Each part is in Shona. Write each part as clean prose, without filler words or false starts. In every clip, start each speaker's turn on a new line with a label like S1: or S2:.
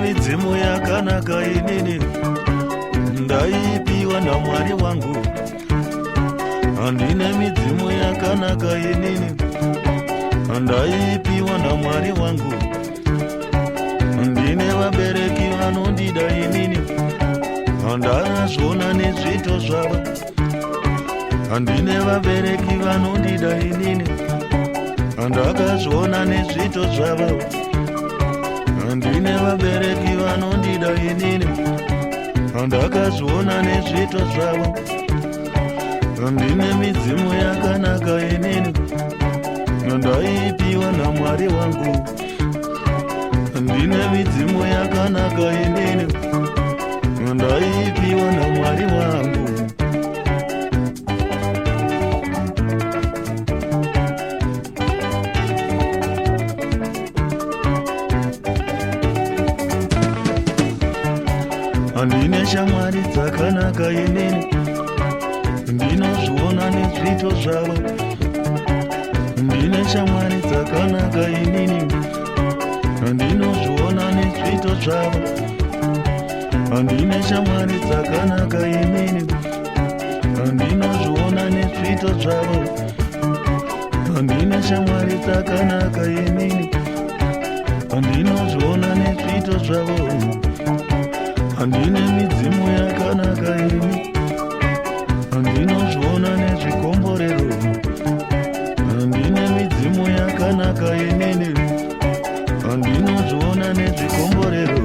S1: midzimu yakanaka inini ndaipiwa naMwari wangu. Ndine midzimu yakanaka inini ndaipiwa naMwari wangu. Ndine vabereki vanondida inini ndazvona nezvito zvavo. Ndine vabereki vanondida inini ndakazvona nezvito zvavo. Ndine vabereki vanondida inini ndakazvona nezvito zvavo. Ndine midzimu yakanaka inini ndaipiwa naMwari wangu. Ndine midzimu yakanaka inini ndaipiwa naMwari wangu. Ndine shamwari dzakanaka inini ndinozviona nezvito zvavo. Ndine shamwari dzakanaka inini ndinozviona nezvito zvavo. Ndine shamwari dzakanaka inini ndinozviona nezvito zvavo. Ndine shamwari dzakanaka inini ndinozviona nezvito zvavo. Ndine midzimu yakanaka inini ndinozviona nezvikomborero. Ndine midzimu yakanaka inini ndinozviona nezvikomborero.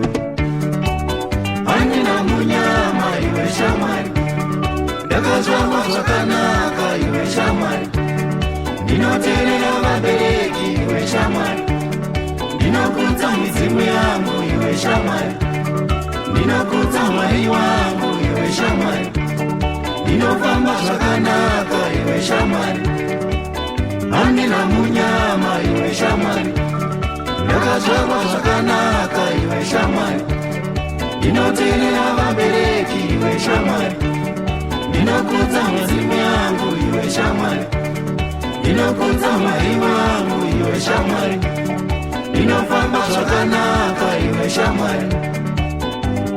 S2: Handina munyama iwe shamwari, ndakazvarwa zvakanaka iwe shamwari. Ndinoteerera vabereki iwe shamwari, ndinokudza midzimu yangu iwe shamwari. Ndinokudza Mwari wangu iwe shamwari, ndinofamba zvakanaka iwe shamwari. Handina munyama iwe shamwari, ndakazvarwa zvakanaka iwe shamwari. Ndinoteerera vabereki iwe shamwari, ndinokudza midzimu yangu iwe shamwari. Ndinokudza Mwari wangu iwe shamwari, ndinofamba zvakanaka iwe shamwari.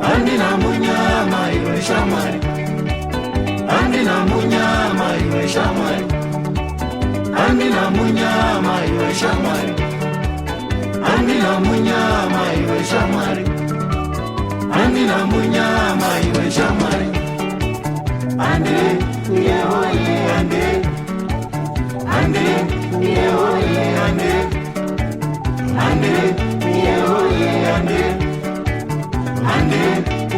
S2: Handina munyama iwe shamwari, handina munyama iwe shamwari. Handina munyama iwe shamwari, handina munyama iwe shamwari. Handina munyama iwe shamwari. Andre yehoye andre, andre yehoye andre, andre yehoye andre, andre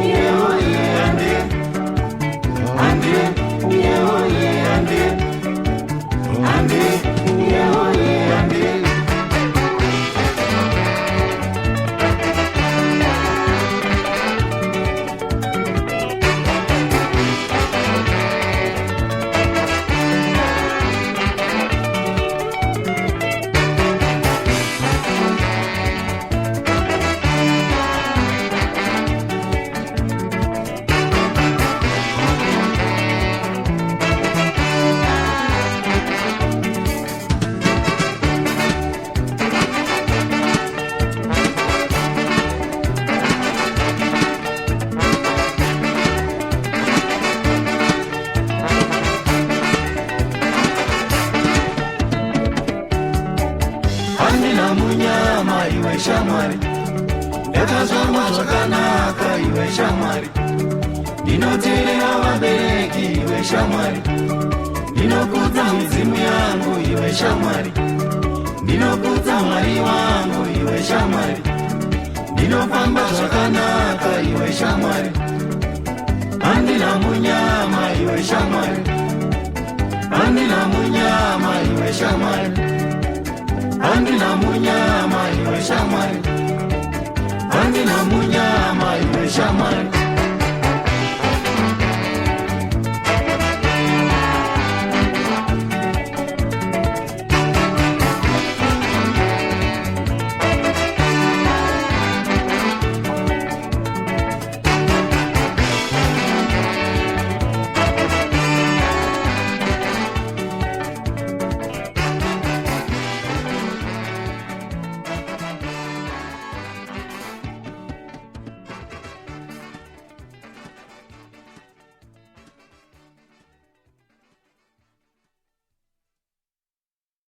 S2: yehoye andre, andre yehoye andre, andre yehoye andre. Handina munyama iwe shamwari, ndakazvarwa zvakanaka iwe shamwari. Ndinoteerera vabereki iwe shamwari, ndinokudza midzimu yangu iwe shamwari. Ndinokudza Mwari wangu iwe shamwari, ndinofamba zvakanaka iwe shamwari. Handina munyama iwe shamwari, handina munyama iwe shamwari. Handina munyama iwe shamwari, handina munyama iwe shamwari.